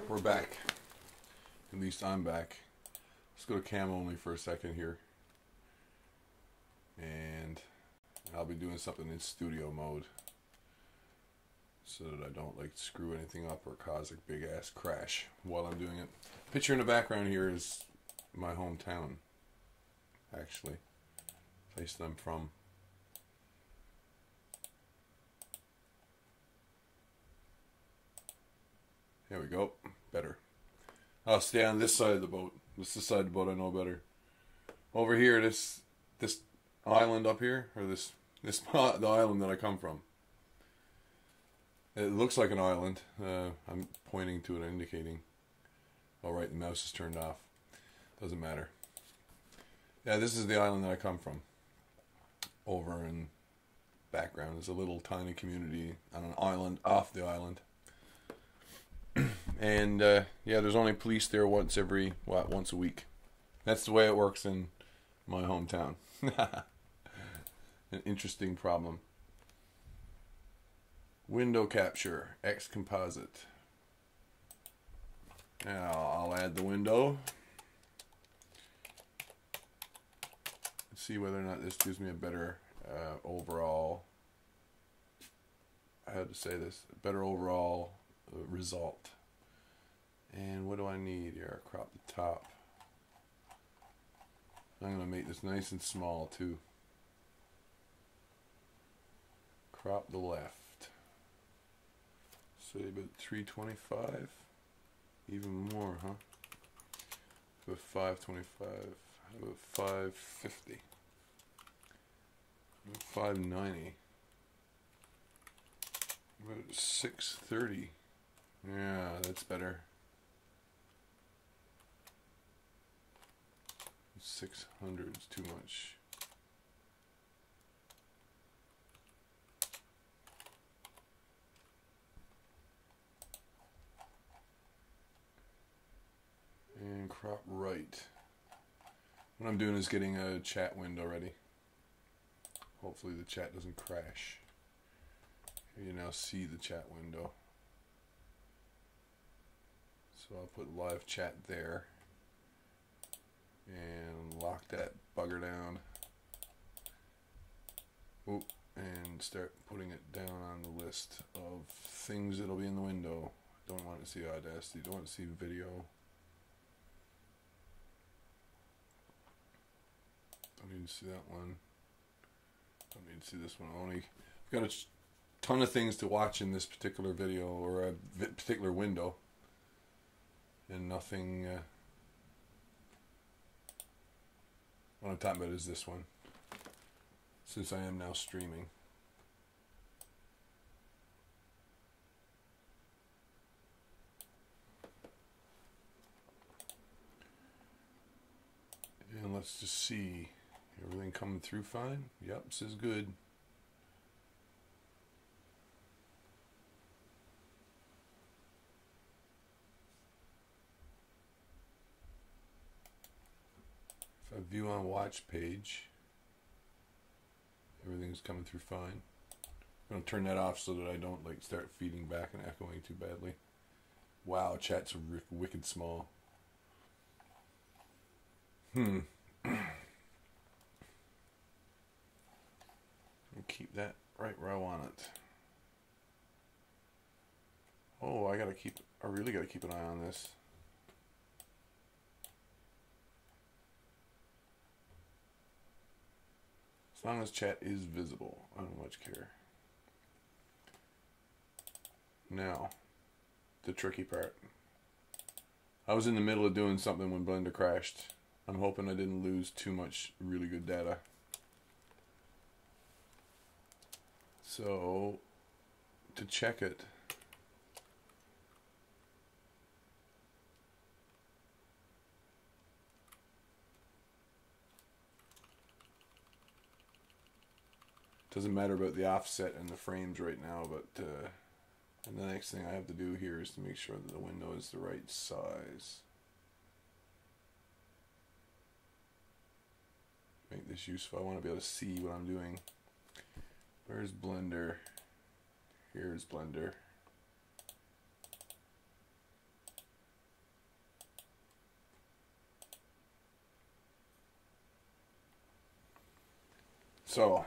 We're back. At least I'm back. Let's go to cam only for a second here. And I'll be doing something in studio mode so that I don't like screw anything up or cause a big ass crash while I'm doing it. Picture in the background here is my hometown, actually. Place that I'm from. There we go. Better. I'll stay on this side of the boat. This is the side of the boat I know better. Over here, this island up here, or the island that I come from. It looks like an island. I'm pointing to it, indicating. Oh, right, the mouse is turned off. Doesn't matter. Yeah, this is the island that I come from. Over in background is a little tiny community on an island off the island. And yeah, there's only police there once a week. That's the way it works in my hometown. An interesting problem. Window capture, X composite. Now I'll add the window. Let's see whether or not this gives me a better overall. I had to say this. Better overall result. And what do I need here? Crop the top. I'm going to make this nice and small too. Crop the left. Say about 325. Even more, huh? About 525. About 550. About 590. About 630. Yeah, that's better. 600 is too much. And crop right. What I'm doing is getting a chat window ready. Hopefully the chat doesn't crash. Here you now see the chat window. So I'll put live chat there. And lock that bugger down. Oop, and start putting it down on the list of things that'll be in the window. Don't want to see Audacity, don't want to see video. Don't need to see that one. Don't need to see this one. I've got a ton of things to watch in this particular video or a particular window. And nothing... what I'm talking about is this one, since I am now streaming. And let's just see, everything coming through fine? Yep, this is good. If I view on watch page, everything's coming through fine. I'm going to turn that off so that I don't like start feeding back and echoing too badly. Wow, chat's wicked small. I'll keep that right where I want it. Oh, I really gotta keep an eye on this. As long as chat is visible, I don't much care. Now, the tricky part. I was in the middle of doing something when Blender crashed. I'm hoping I didn't lose too much really good data. So, to check it, doesn't matter about the offset and the frames right now, but and the next thing I have to do here is to make sure that the window is the right size. Make this useful. I want to be able to see what I'm doing. Where's Blender? Here's Blender. So,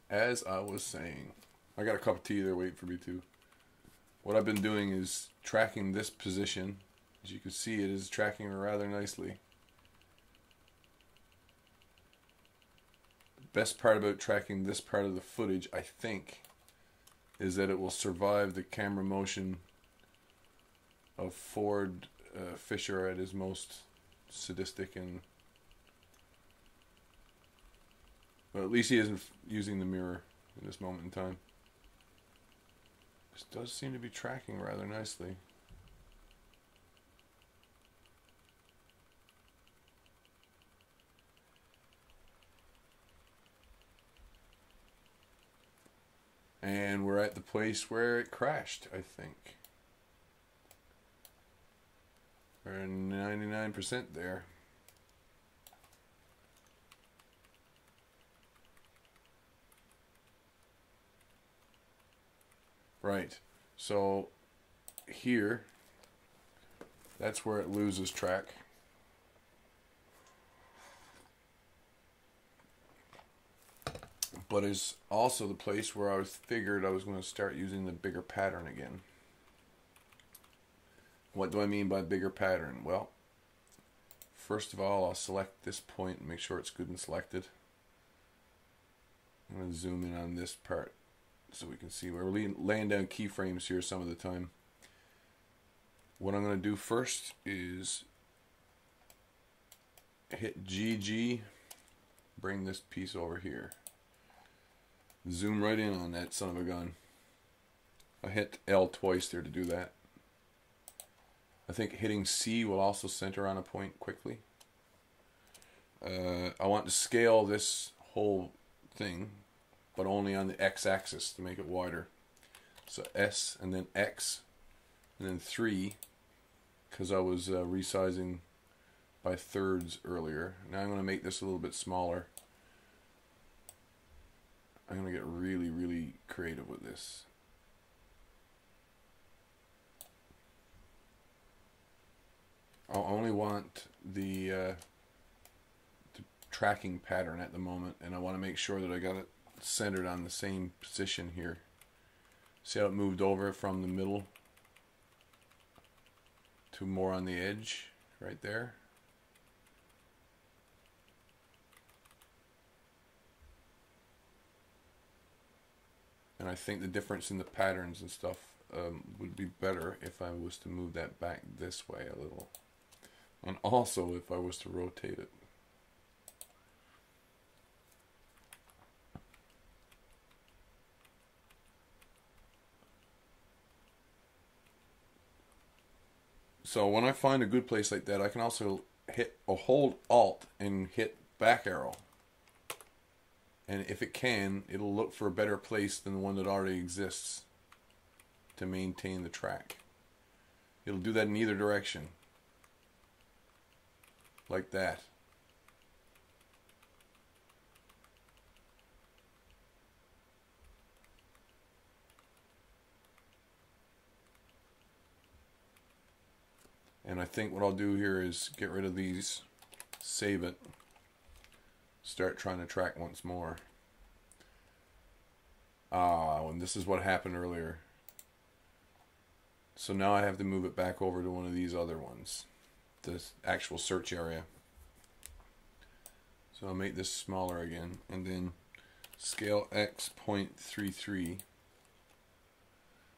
as I was saying, I got a cup of tea there waiting for me too. What I've been doing is tracking this position. As you can see, it is tracking rather nicely. The best part about tracking this part of the footage, I think, is that it will survive the camera motion of Ford Fisher at his most sadistic, and well, at least he isn't using the mirror in this moment in time. This does seem to be tracking rather nicely. And we're at the place where it crashed, I think. We're 99% there. Right, so here, that's where it loses track. But it's also the place where I figured I was going to start using the bigger pattern again. What do I mean by bigger pattern? Well, first of all, I'll select this point and make sure it's good and selected. I'm going to zoom in on this part so we can see we're laying down keyframes here some of the time. What I'm going to do first is hit GG, bring this piece over here. Zoom right in on that son of a gun. I hit L twice there to do that. I think hitting C will also center on a point quickly. I want to scale this whole thing, but only on the x-axis to make it wider. So S and then X and then 3, because I was resizing by thirds earlier. Now I'm going to make this a little bit smaller. I'm going to get really, really creative with this. I only want the tracking pattern at the moment, and I want to make sure that I got it centered on the same position here. See how it moved over from the middle to more on the edge right there? And I think the difference in the patterns and stuff would be better if I was to move that back this way a little. And also if I was to rotate it. So when I find a good place like that, I can also hit or hold Alt and hit back arrow. And if it can, it'll look for a better place than the one that already exists to maintain the track. It'll do that in either direction. Like that. And I think what I'll do here is get rid of these, save it, start trying to track once more. And this is what happened earlier. So now I have to move it back over to one of these other ones, the actual search area. So I'll make this smaller again, and then scale X 0.33.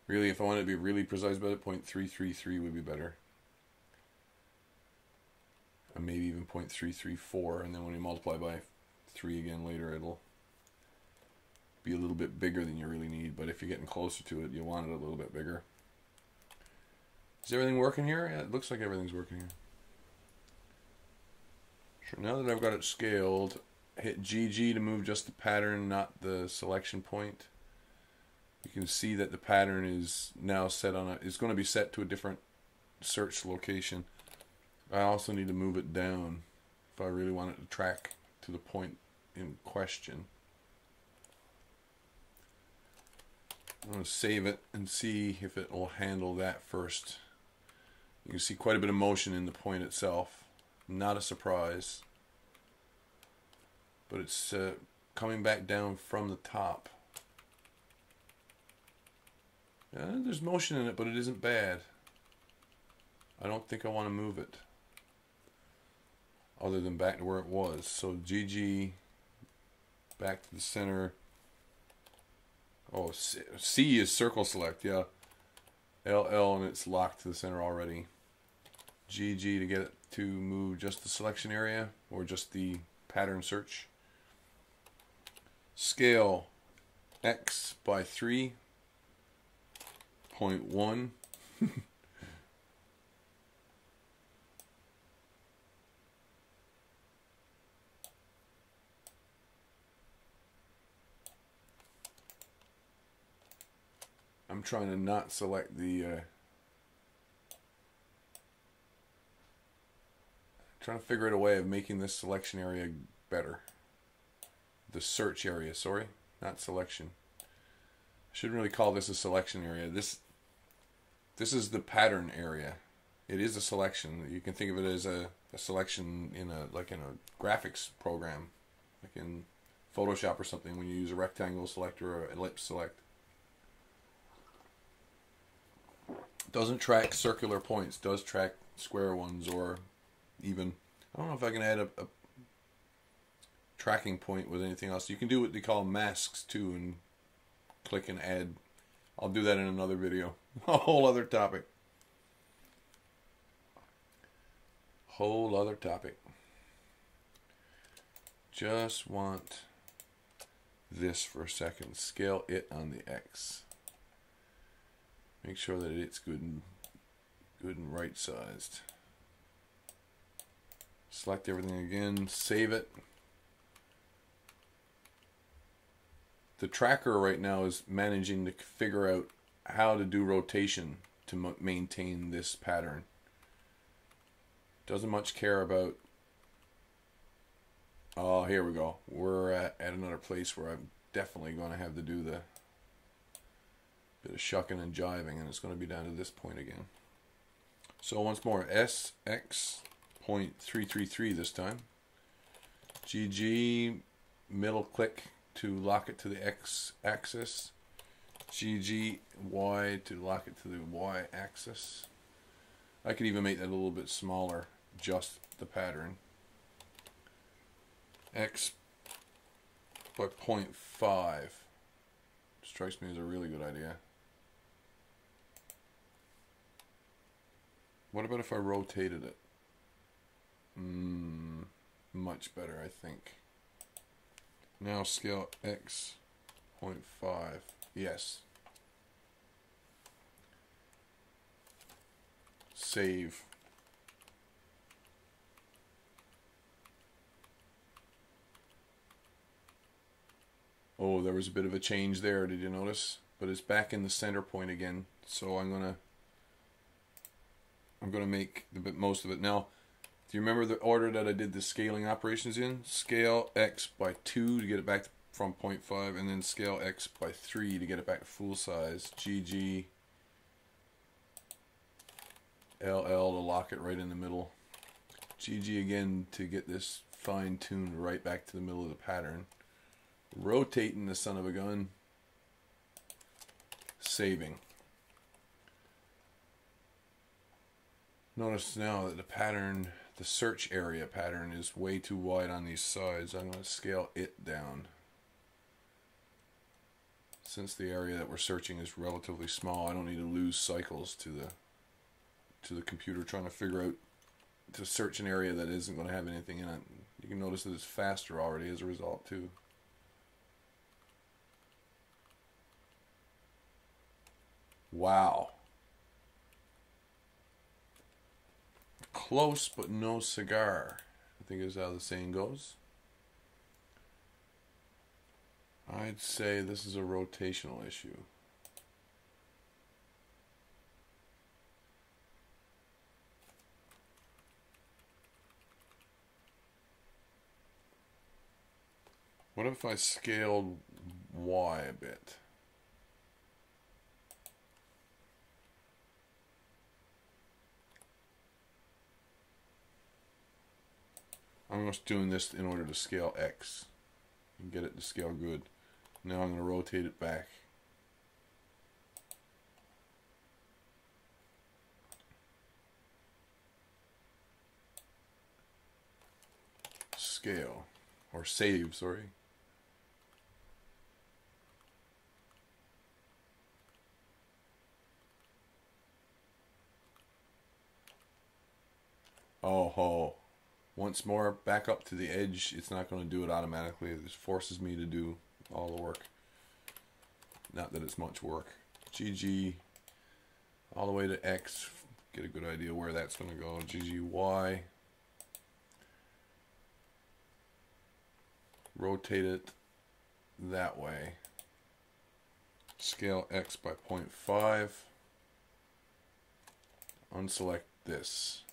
Really, if I wanted to be really precise about it, 0.333 would be better. And maybe even 0.334, and then when you multiply by 3 again later, it'll be a little bit bigger than you really need. But if you're getting closer to it, you want it a little bit bigger. Is everything working here? Yeah, it looks like everything's working here. So now that I've got it scaled, hit GG to move just the pattern, not the selection point. You can see that the pattern is now set on a, it's going to be set to a different search location. I also need to move it down if I really want it to track to the point in question. I'm going to save it and see if it will handle that first. You can see quite a bit of motion in the point itself. Not a surprise. but it's coming back down from the top. There's motion in it, but it isn't bad. I don't think I want to move it other than back to where it was. So GG, back to the center. Oh, C is circle select, yeah. LL, and it's locked to the center already. GG to get it to move just the selection area or just the pattern search. Scale X by 3.1. I'm trying to not select the trying to figure out a way of making this selection area better. The search area, sorry, not selection. I shouldn't really call this a selection area. This is the pattern area. It is a selection. You can think of it as a selection in a graphics program, like in Photoshop or something, when you use a rectangle select or an ellipse select. Doesn't track circular points, does track square ones, or even, I don't know if I can add a tracking point with anything else. You can do what they call masks too, and click and add. I'll do that in another video. A whole other topic. Whole other topic. Just want this for a second. Scale it on the X. Make sure that it's good and right sized. Select everything again, save it. The tracker right now is managing to figure out how to do rotation to maintain this pattern. Doesn't much care about, oh, here we go. We're at another place where I'm definitely going to have to do the bit of shucking and jiving, and it's going to be down to this point again. So once more, SX.333 this time. GG, middle click to lock it to the X axis. GG, Y to lock it to the Y axis. I could even make that a little bit smaller, just the pattern. X by 0.5 strikes me as a really good idea. What about if I rotated it? Much better, I think. Now scale X 0.5. Yes. Save. Oh, there was a bit of a change there, did you notice? But it's back in the center point again. So I'm gonna make the most of it. Now, do you remember the order that I did the scaling operations in? Scale X by 2 to get it back from 0.5, and then scale X by 3 to get it back to full size. GG, LL to lock it right in the middle. GG again to get this fine-tuned right back to the middle of the pattern. Rotating the son of a gun. Saving. Notice now that the pattern, the search area pattern, is way too wide on these sides. I'm going to scale it down. Since the area that we're searching is relatively small, I don't need to lose cycles to the computer trying to figure out to search an area that isn't going to have anything in it. You can notice that it's faster already as a result too. Wow. Close but no cigar, I think is how the saying goes. I'd say this is a rotational issue. What if I scaled Y a bit? I'm just doing this in order to scale X. and get it to scale good. Now I'm going to rotate it back. Scale, or save, sorry. Oh ho. Once more, back up to the edge. It's not going to do it automatically. It just forces me to do all the work. Not that it's much work. GG, all the way to X. Get a good idea where that's going to go. GGY. Rotate it that way. Scale X by 0.5. Unselect this.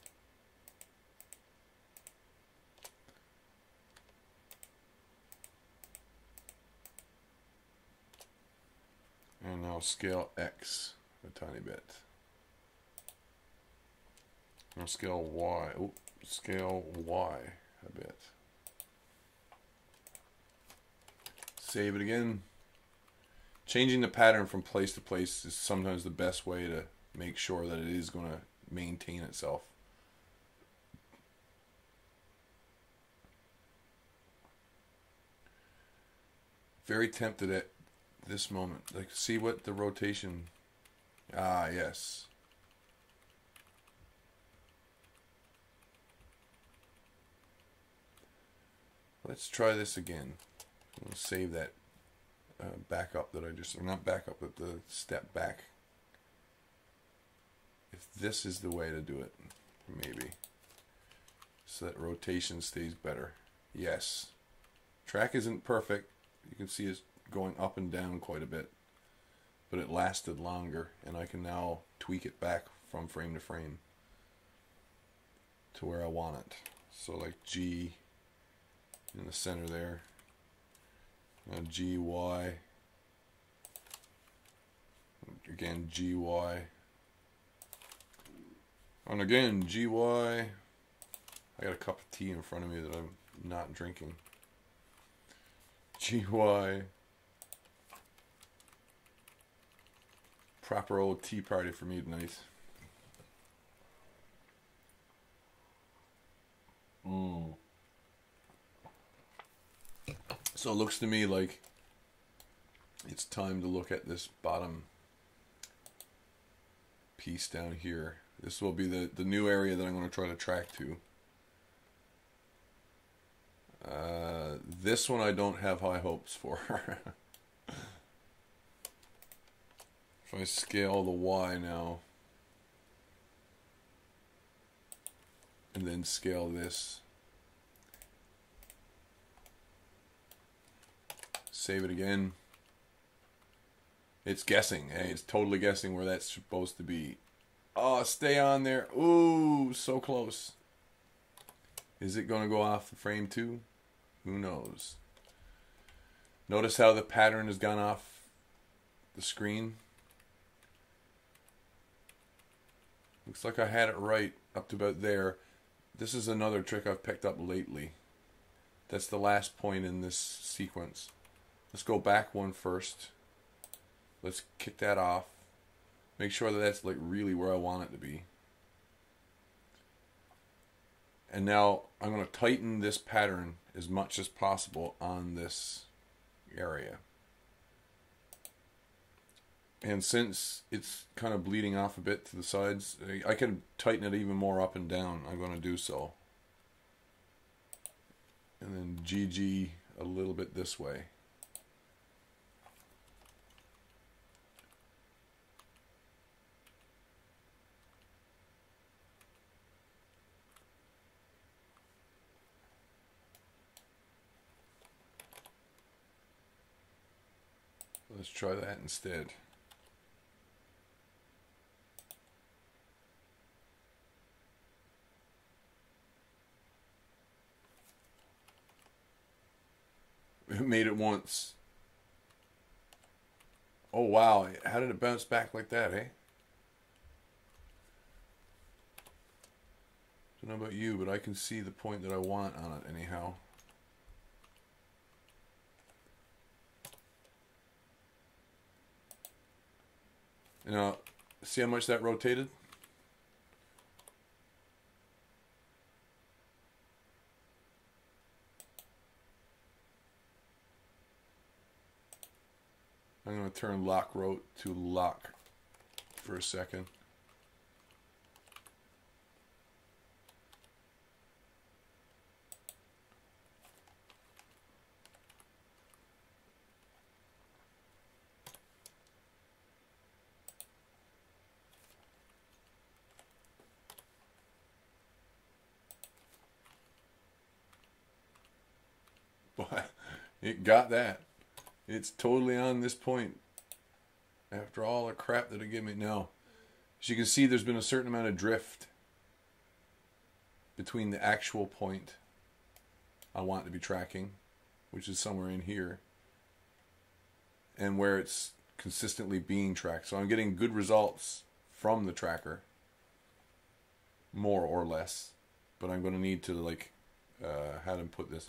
And now scale X a tiny bit. Now scale Y. Oh, scale Y a bit. Save it again. Changing the pattern from place to place is sometimes the best way to make sure that it is going to maintain itself. Very tempted at this moment. Like, see what the rotation... Ah, yes. Let's try this again. We'll save that backup that I just... Or not backup, but the step back. If this is the way to do it, maybe. So that rotation stays better. Yes. Track isn't perfect. You can see it's going up and down quite a bit. But it lasted longer, and I can now tweak it back from frame to frame to where I want it. So like G in the center there. Now GY. Again GY. And again GY. I got a cup of tea in front of me that I'm not drinking. GY. Proper old tea party for me tonight. So it looks to me like it's time to look at this bottom piece down here. This will be the new area that I'm going to try to track to. This one I don't have high hopes for. If I scale the Y now, and then scale this, save it again. It's guessing. Hey, it's totally guessing where that's supposed to be. Oh, stay on there. Ooh, so close. Is it going to go off the frame too? Who knows? Notice how the pattern has gone off the screen. Looks like I had it right up to about there. This is another trick I've picked up lately. That's the last point in this sequence. Let's go back one first. Let's kick that off. Make sure that that's like really where I want it to be. And now I'm going to tighten this pattern as much as possible on this area. And since it's kind of bleeding off a bit to the sides, I can tighten it even more up and down. I'm going to do so. And then GG a little bit this way. Let's try that instead. It made it once. Oh wow, how did it bounce back like that, eh? Don't know about you, but I can see the point that I want on it anyhow. Now, see how much that rotated? I'm going to turn lock rote to lock for a second. But it got that. It's totally on this point. After all the crap that it gave me. Now, as you can see, there's been a certain amount of drift between the actual point I want to be tracking, which is somewhere in here, and where it's consistently being tracked. So I'm getting good results from the tracker, more or less. But I'm going to need to, like, how to put this?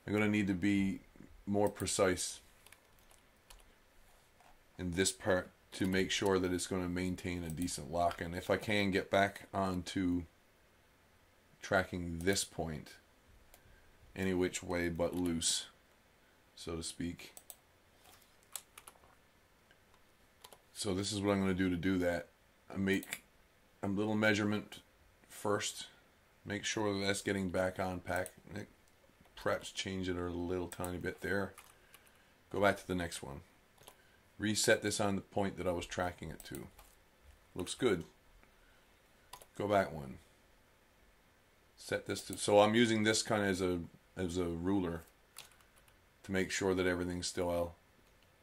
I'm going to need to be more precise in this part to make sure that it's going to maintain a decent lock. And if I can get back onto tracking this point any which way but loose, so to speak. So this is what I'm going to do that. I make a little measurement first, make sure that that's getting back on pack. Perhaps change it a little tiny bit there. Go back to the next one. Reset this on the point that I was tracking it to. Looks good. Go back one. Set this to, so I'm using this kind of as a ruler to make sure that everything still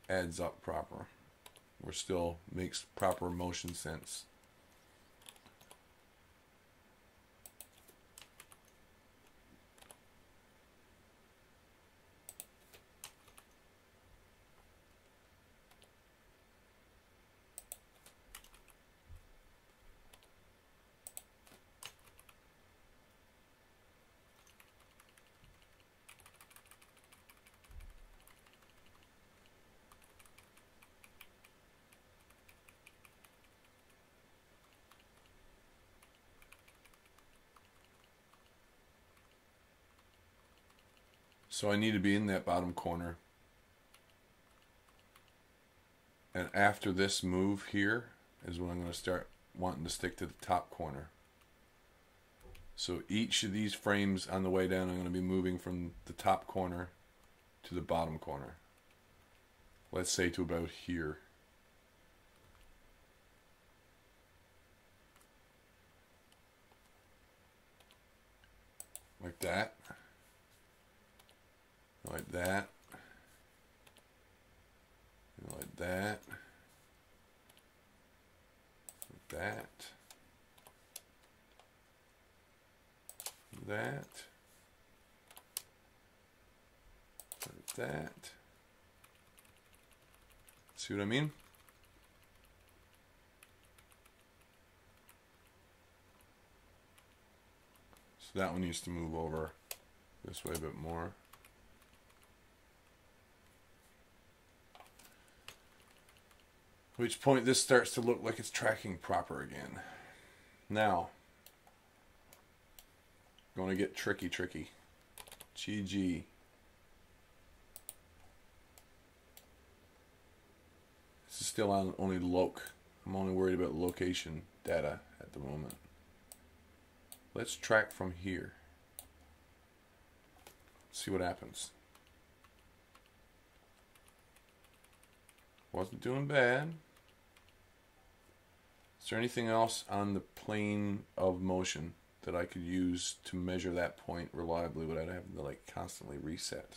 adds up proper, or still makes proper motion sense. So I need to be in that bottom corner. And after this move here is when I'm going to start wanting to stick to the top corner. So each of these frames on the way down, I'm going to be moving from the top corner to the bottom corner. Let's say to about here. Like that. Like that. And like that. Like that. That. Like that. See what I mean? So that one needs to move over this way a bit more. At which point this starts to look like it's tracking proper again. Now, going to get tricky. GG. This is still on only loc. I'm only worried about location data at the moment. Let's track from here. See what happens. Wasn't doing bad. Is there anything else on the plane of motion that I could use to measure that point reliably without having to like constantly reset?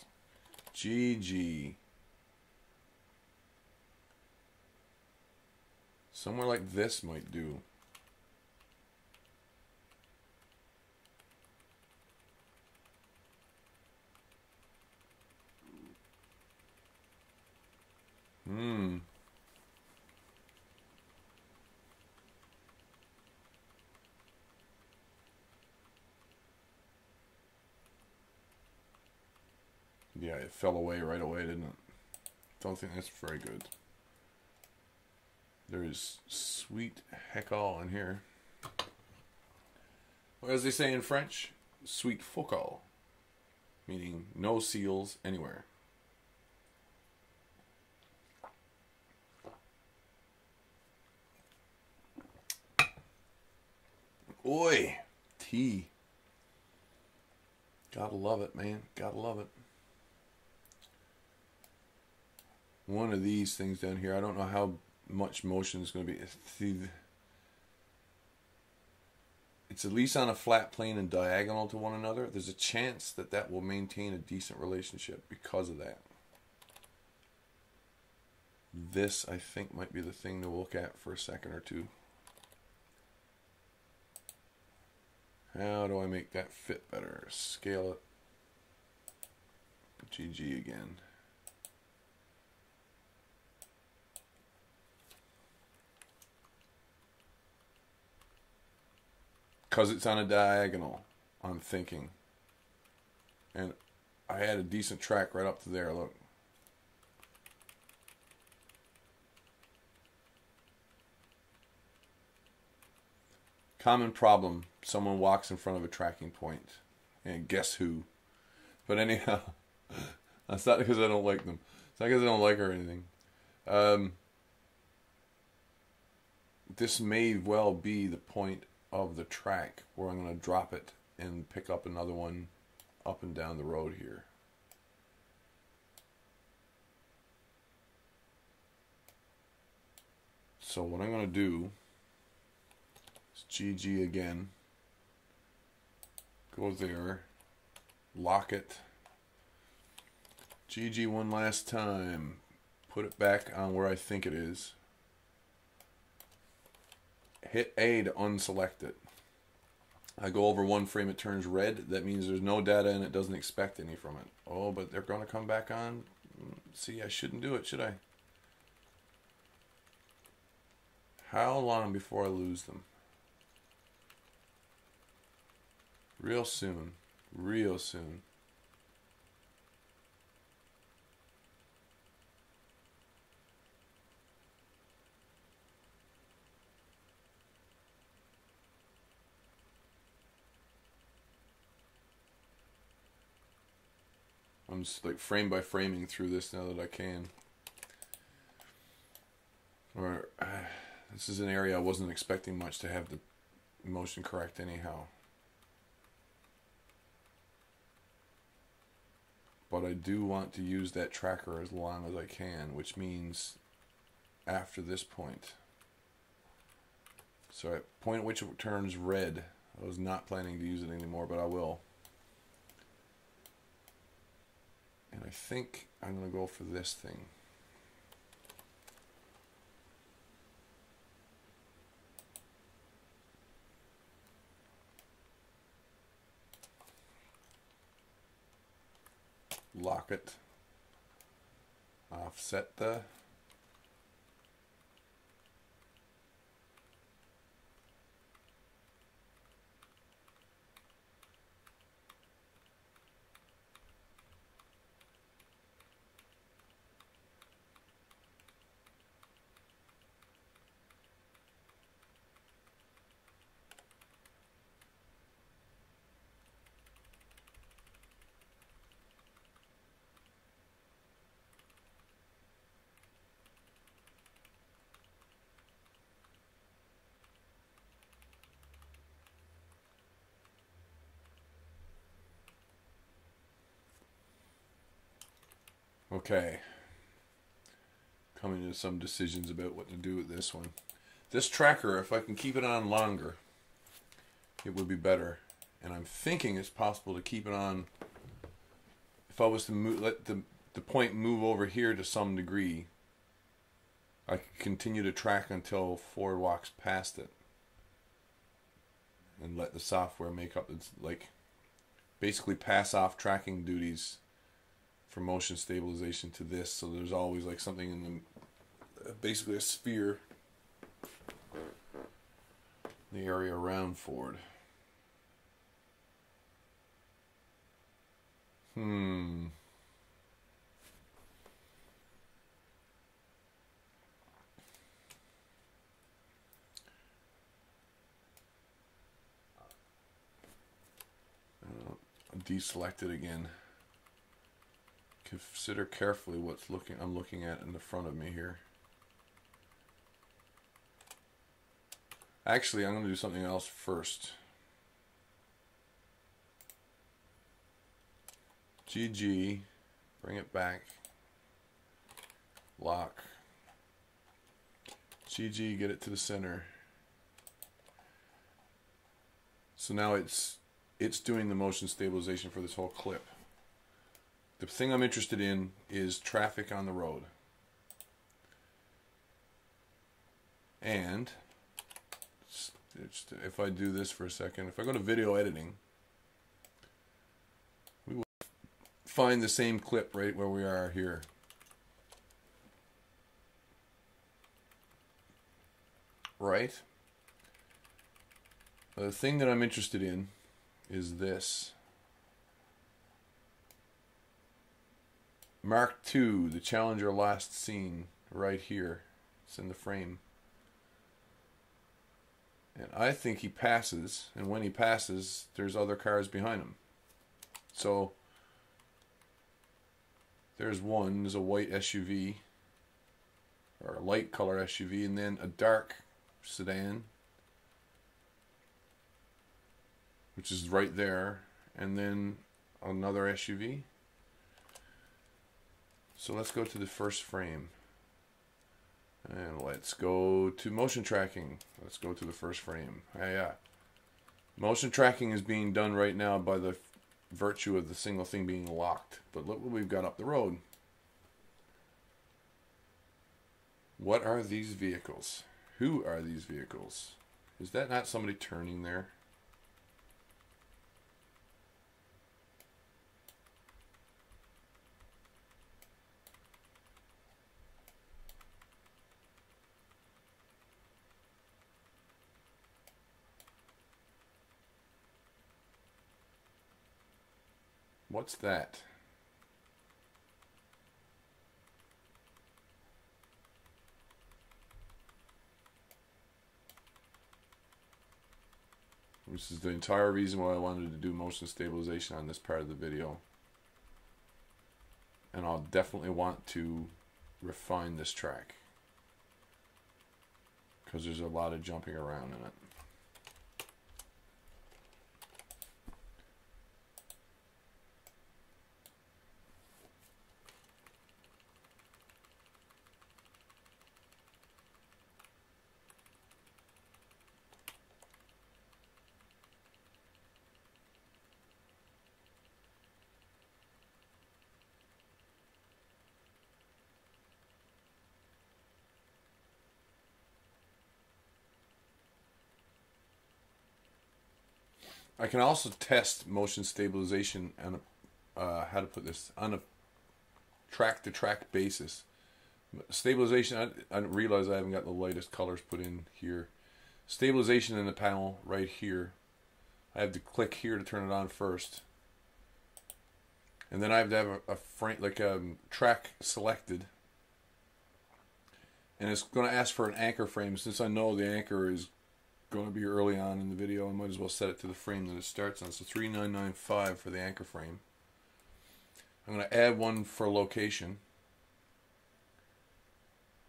GG. Somewhere like this might do. Yeah, it fell away right away, didn't it? Don't think that's very good. There is sweet heck all in here. Or as they say in French, sweet fuck all, meaning no seals anywhere. Oi, tea. Gotta love it, man. Gotta love it. One of these things down here, I don't know how much motion is going to be. It's at least on a flat plane and diagonal to one another. There's a chance that that will maintain a decent relationship because of that. This, I think, might be the thing to look at for a second or two. How do I make that fit better? Scale it. GG again. Because it's on a diagonal, I'm thinking. And I had a decent track right up to there, look. Common problem, someone walks in front of a tracking point. And guess who? But anyhow, that's not because I don't like them. It's not because I don't like her or anything. This may well be the point of the track where I'm going to drop it and pick up another one up and down the road here. So what I'm going to do is GG again. Go there. Lock it. GG one last time. Put it back on where I think it is. Hit A to unselect it. I go over one frame, it turns red. That means there's no data and it doesn't expect any from it. Oh, but they're going to come back on. See, I shouldn't do it, should I? How long before I lose them? Real soon. Real soon. I'm just like frame by framing through this now that I can. Or this is an area I wasn't expecting much to have the motion correct anyhow. But I do want to use that tracker as long as I can, which means after this point. So at point at which it turns red, I was not planning to use it anymore, but I will. And I think I'm going to go for this thing. Lock it. Offset the. Okay. Coming to some decisions about what to do with this one. This tracker, if I can keep it on longer, it would be better. And I'm thinking it's possible to keep it on. If I was to let the point move over here to some degree, I could continue to track until Ford walks past it. And let the software make up its, like, basically pass off tracking duties for motion stabilization to this, so there's always like something in the basically a sphere in the area around Ford. deselect it again. Consider carefully what's I'm looking at in the front of me here. Actually, I'm going to do something else first. GG, bring it back, lock, GG, get it to the center. So now it's doing the motion stabilization for this whole clip. The thing I'm interested in is traffic on the road. And if I do this for a second, if I go to video editing, we will find the same clip right where we are here. Right? The thing that I'm interested in is this. Mark II, the Challenger last seen, right here. It's in the frame. And I think he passes, and when he passes, there's other cars behind him. So, there's one, there's a white SUV, or a light color SUV, and then a dark sedan, which is right there, and then another SUV. So let's go to the first frame. And let's go to motion tracking. Let's go to the first frame. Yeah. Motion tracking is being done right now by the virtue of the single thing being locked. But look what we've got up the road. What are these vehicles? Who are these vehicles? Is that not somebody turning there? What's that? This is the entire reason why I wanted to do motion stabilization on this part of the video. And I'll definitely want to refine this track, because there's a lot of jumping around in it. I can also test motion stabilization and how to put this on a track-to-track basis. Stabilization, I realize I haven't got the lightest colors put in here. Stabilization in the panel right here. I have to click here to turn it on first, and then I have to have a frame, like a track selected, and it's going to ask for an anchor frame. Since I know the anchor is going to be early on in the video, I might as well set it to the frame that it starts on. So 3995 for the anchor frame. I'm going to add one for location.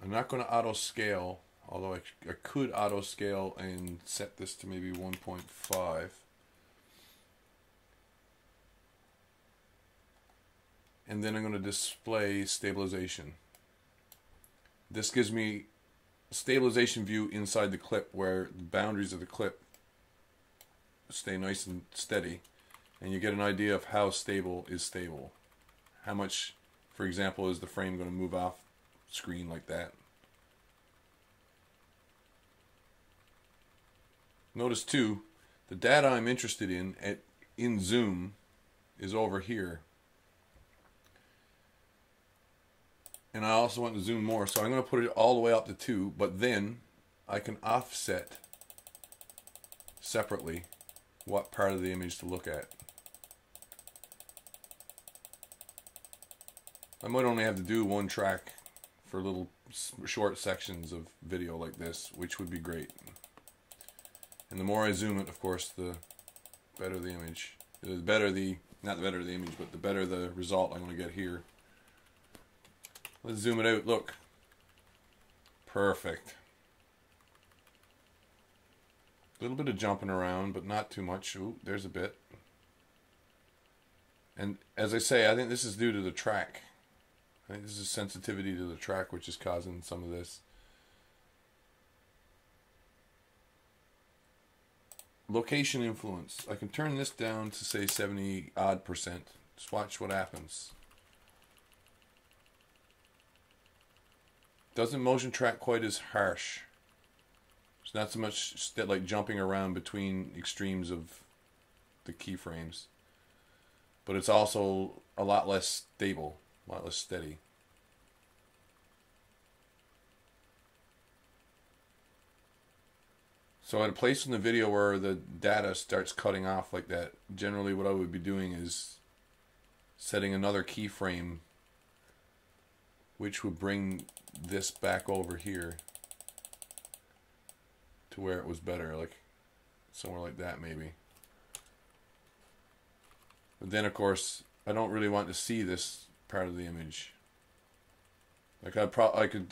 I'm not going to auto scale, although I could auto scale and set this to maybe 1.5. And then I'm going to display stabilization. This gives me stabilization view inside the clip, where the boundaries of the clip stay nice and steady, and you get an idea of how stable is stable. How much, for example, is the frame going to move off screen like that? Notice too, the data I'm interested in zoom is over here. And I also want to zoom more, so I'm going to put it all the way up to 2, but then I can offset separately what part of the image to look at. I might only have to do one track for little short sections of video like this, which would be great. And the more I zoom it, of course, the better the image, the better the Not the better the image, but the better the result I'm going to get here. Let's zoom it out. Look. Perfect. A little bit of jumping around, but not too much. Ooh, there's a bit. And as I say, I think this is due to the track. I think this is sensitivity to the track which is causing some of this. Location influence. I can turn this down to say 70 odd percent. Just watch what happens. Doesn't motion track quite as harsh. It's not so much like jumping around between extremes of the keyframes. But it's also a lot less stable, a lot less steady. So at a place in the video where the data starts cutting off like that, generally what I would be doing is setting another keyframe which would bring this back over here to where it was better, like somewhere like that maybe. But then of course I don't really want to see this part of the image. Like I could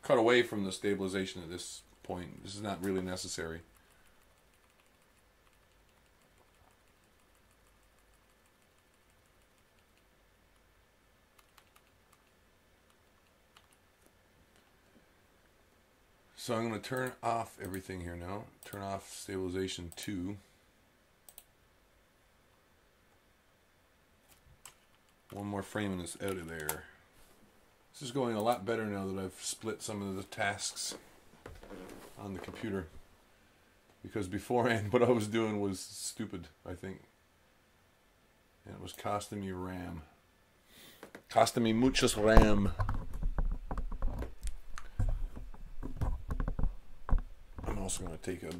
cut away from the stabilization at this point. This is not really necessary. So I'm going to turn off everything here now. Turn off stabilization 2. One more frame and it's out of there. This is going a lot better now that I've split some of the tasks on the computer. Because beforehand what I was doing was stupid, I think. And it was costing me RAM. Costing me muchos RAM. I'm also going to take a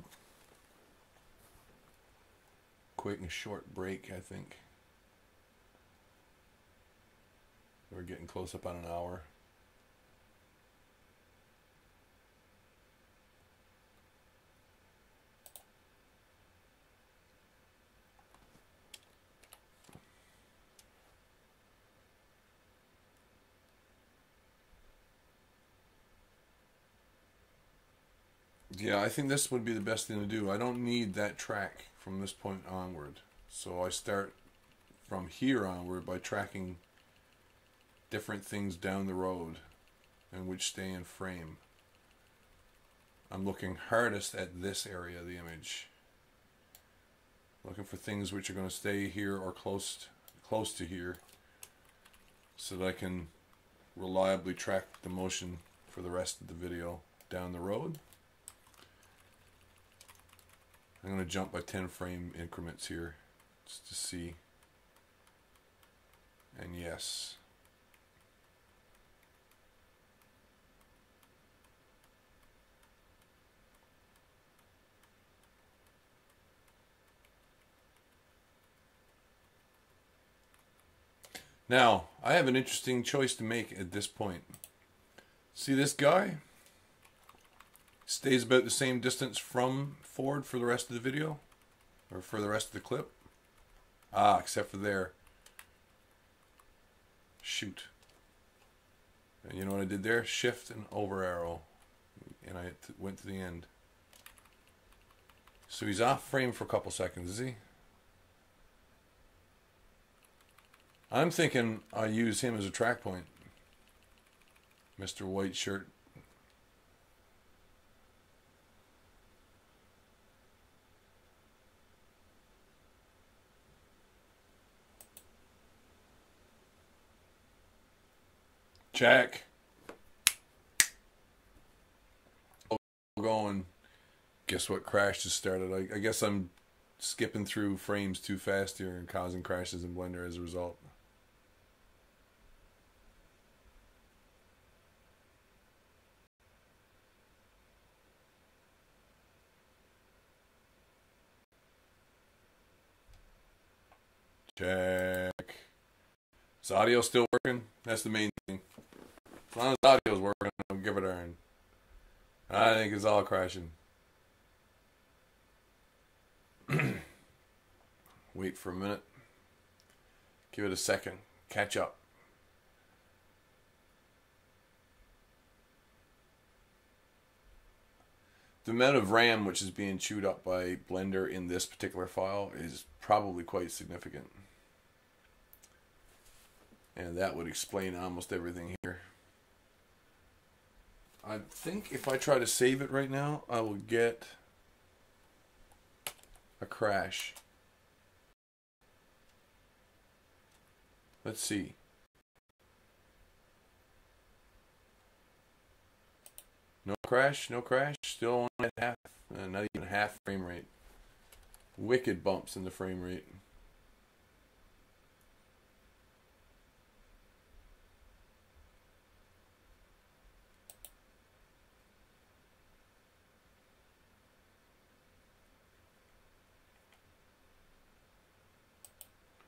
quick and short break, I think. We're getting close up on an hour. Yeah, I think this would be the best thing to do. I don't need that track from this point onward. So I start from here onward by tracking different things down the road and which stay in frame. I'm looking hardest at this area of the image. Looking for things which are going to stay here or close to here so that I can reliably track the motion for the rest of the video down the road. I'm going to jump by 10 frame increments here just to see. And yes. Now, I have an interesting choice to make at this point. See this guy? Stays about the same distance from forward for the rest of the video, or for the rest of the clip. Ah, except for there. Shoot. And you know what I did there? Shift and over arrow. And I went to the end. So he's off frame for a couple seconds, is he? I'm thinking I use him as a track point. Mr. White Shirt. Jack. Going. Guess what crash just started? I guess I'm skipping through frames too fast here and causing crashes in Blender as a result. Check. Is audio still working? That's the main thing. As long as audio's working, I'll give it a turn. I think it's all crashing. Wait for a minute. Give it a second. Catch up. The amount of RAM which is being chewed up by Blender in this particular file is probably quite significant. And that would explain almost everything here. I think if I try to save it right now, I will get a crash. Let's see. No crash, no crash. Still on at half, not even half frame rate. Wicked bumps in the frame rate.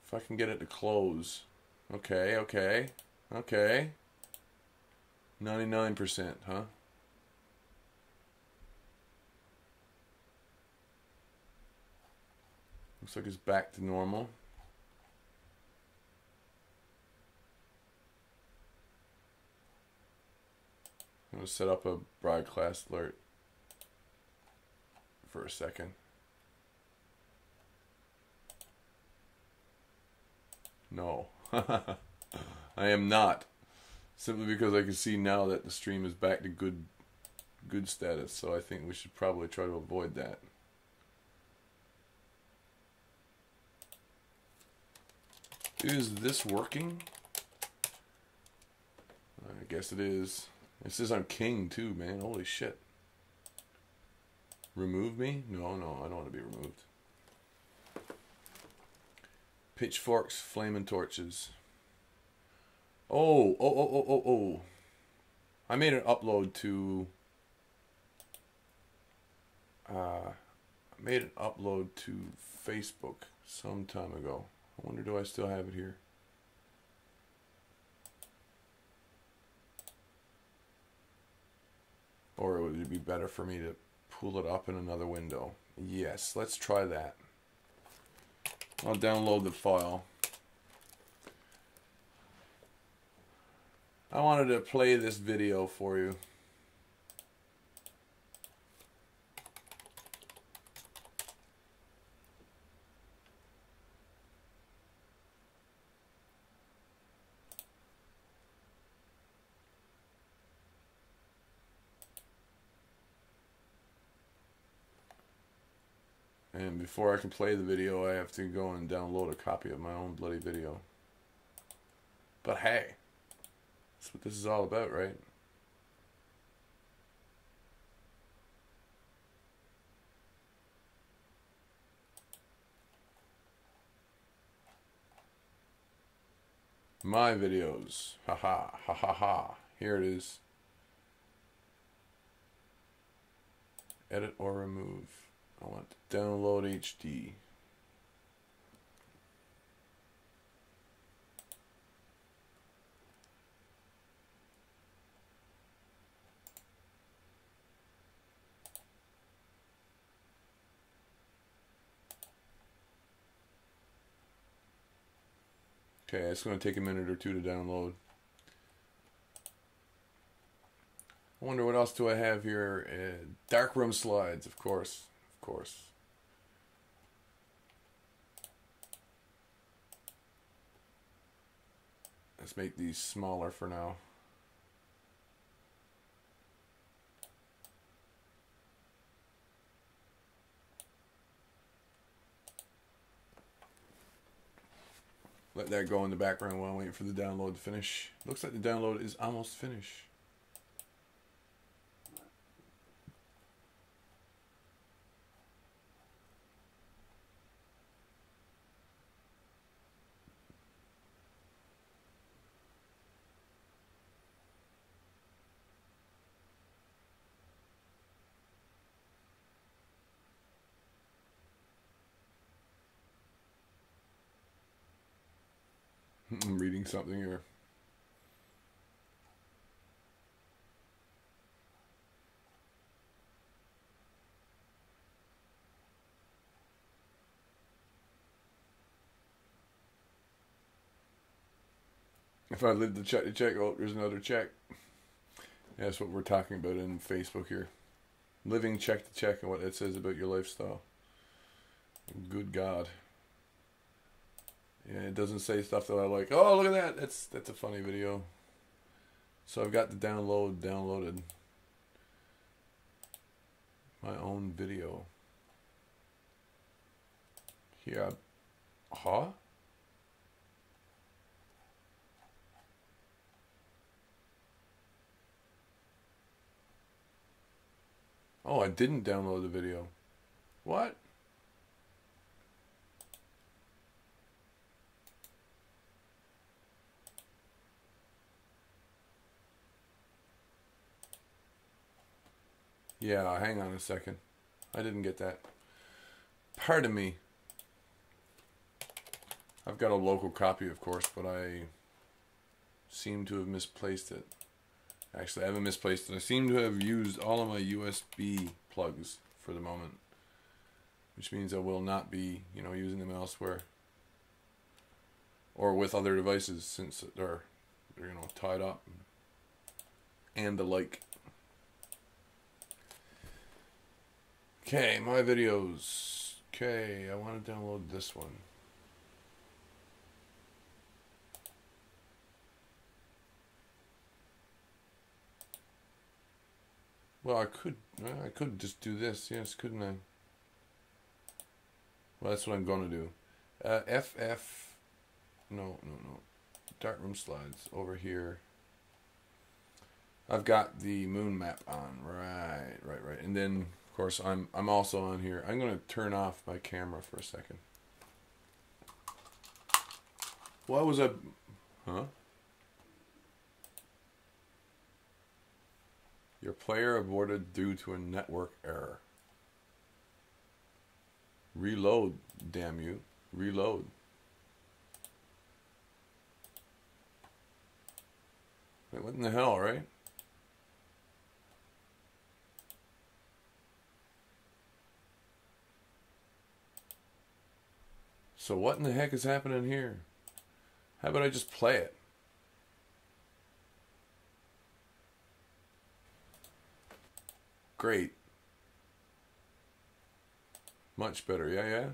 If I can get it to close. Okay, okay, okay. 99%, huh? Looks like it's back to normal. I'm going to set up a broadcast alert for a second. No, I am not. Simply because I can see now that the stream is back to good status. So I think we should probably try to avoid that. Is this working? I guess it is. It says I'm king too, man. Holy shit. Remove me? No, no, I don't want to be removed. Pitchforks, flaming torches. Oh. I made an upload to Facebook some time ago. I wonder, do I still have it here? Or would it be better for me to pull it up in another window? Yes, let's try that. I'll download the file. I wanted to play this video for you. And before I can play the video, I have to go and download a copy of my own bloody video. But hey, that's what this is all about, right? My videos. Haha, ha ha ha. Here it is. Edit or remove. I want to download HD. Okay, it's going to take a minute or two to download. I wonder what else do I have here. Darkroom slides, of course. Of course. Let's make these smaller for now. Let that go in the background while I'm waiting for the download to finish. Looks like the download is almost finished. I'm reading something here. If I live to check, oh, there's another check. Yeah, that's what we're talking about in Facebook here. Living check to check and what it says about your lifestyle. Good God. Yeah, it doesn't say stuff that I like. Oh, look at that. That's a funny video. So I've got the downloaded. My own video. Here. Huh? Oh, I didn't download the video. What? Yeah, hang on a second. I didn't get that. Pardon me. I've got a local copy, of course, but I seem to have misplaced it. Actually, I haven't misplaced it. I seem to have used all of my USB plugs for the moment, which means I will not be, using them elsewhere or with other devices since they're tied up and the like. Okay, my videos. Okay, I want to download this one. Well, I could just do this, yes, couldn't I? Well, that's what I'm going to do. No. Darkroom slides over here. I've got the moon map on, right. And then, of course, I'm also on here. I'm going to turn off my camera for a second. What was I? Huh? Your player aborted due to a network error. Reload, damn you. Reload. Wait, what in the hell, right? So what in the heck is happening here? How about I just play it? Great. Much better, yeah.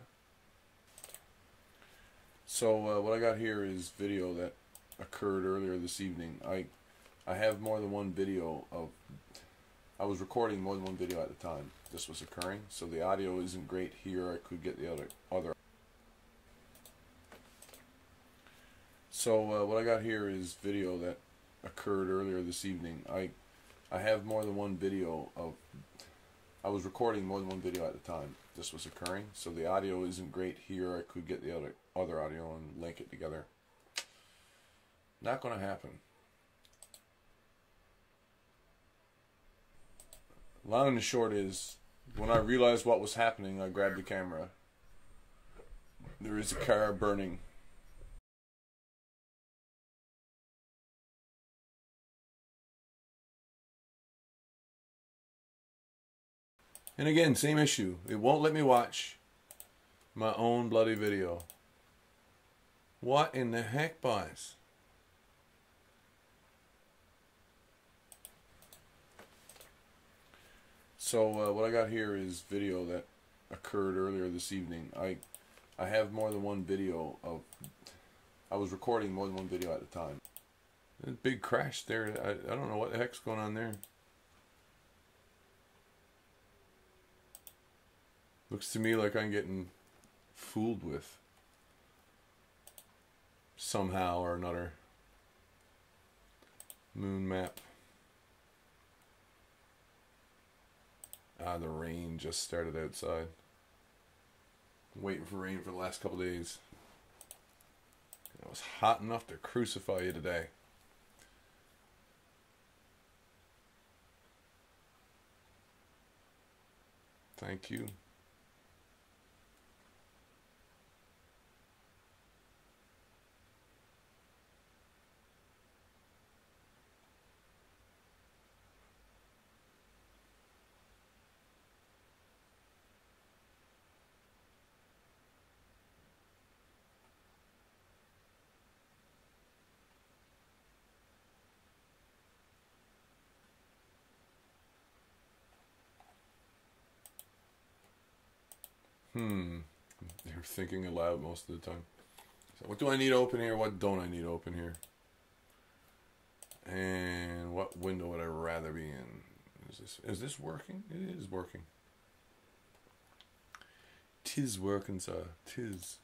So what I got here is video that occurred earlier this evening. I have more than one video of... I was recording more than one video at a time. This was occurring, so the audio isn't great here. I could get the other. So what I got here is video that occurred earlier this evening. I have more than one video of... I was recording more than one video at a time. This was occurring, so the audio isn't great here. I could get the other audio and link it together. Not going to happen. Long and the short is, when I realized what was happening, I grabbed the camera. There is a car burning. And again, same issue. It won't let me watch my own bloody video. What in the heck, boys? So what I got here is video that occurred earlier this evening. I have more than one video of... I was recording more than one video at a time. A big crash there. I don't know what the heck's going on there. Looks to me like I'm getting fooled with somehow or another. Moon map. The rain just started outside. I'm waiting for rain for the last couple days. It was hot enough to crucify you today. Thank you. You're thinking aloud most of the time. So what do I need open here? What don't I need open here? And what window would I rather be in? Is this working? It is working. Tis working, sir. Tis.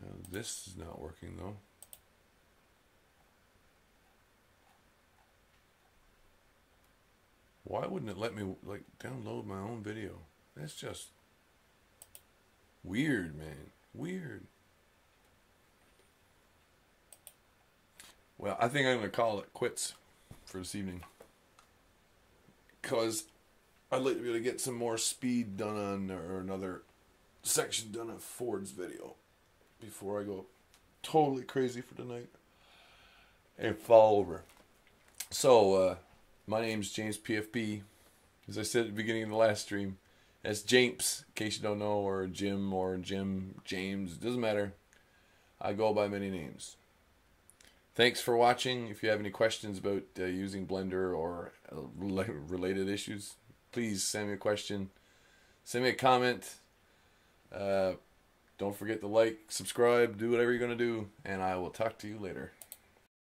No, this is not working though. Why wouldn't it let me like download my own video? That's just weird, man. Weird. Well, I think I'm going to call it quits for this evening. Because I'd like to be able to get some more speed done on, or another section done on Ford's video before I go totally crazy for tonight and fall over. So, my name's jamespfp. As I said at the beginning of the last stream, that's James, in case you don't know, or Jim, James, doesn't matter. I go by many names. Thanks for watching. If you have any questions about using Blender or related issues, please send me a question. Send me a comment. Don't forget to like, subscribe, do whatever you're going to do, and I will talk to you later.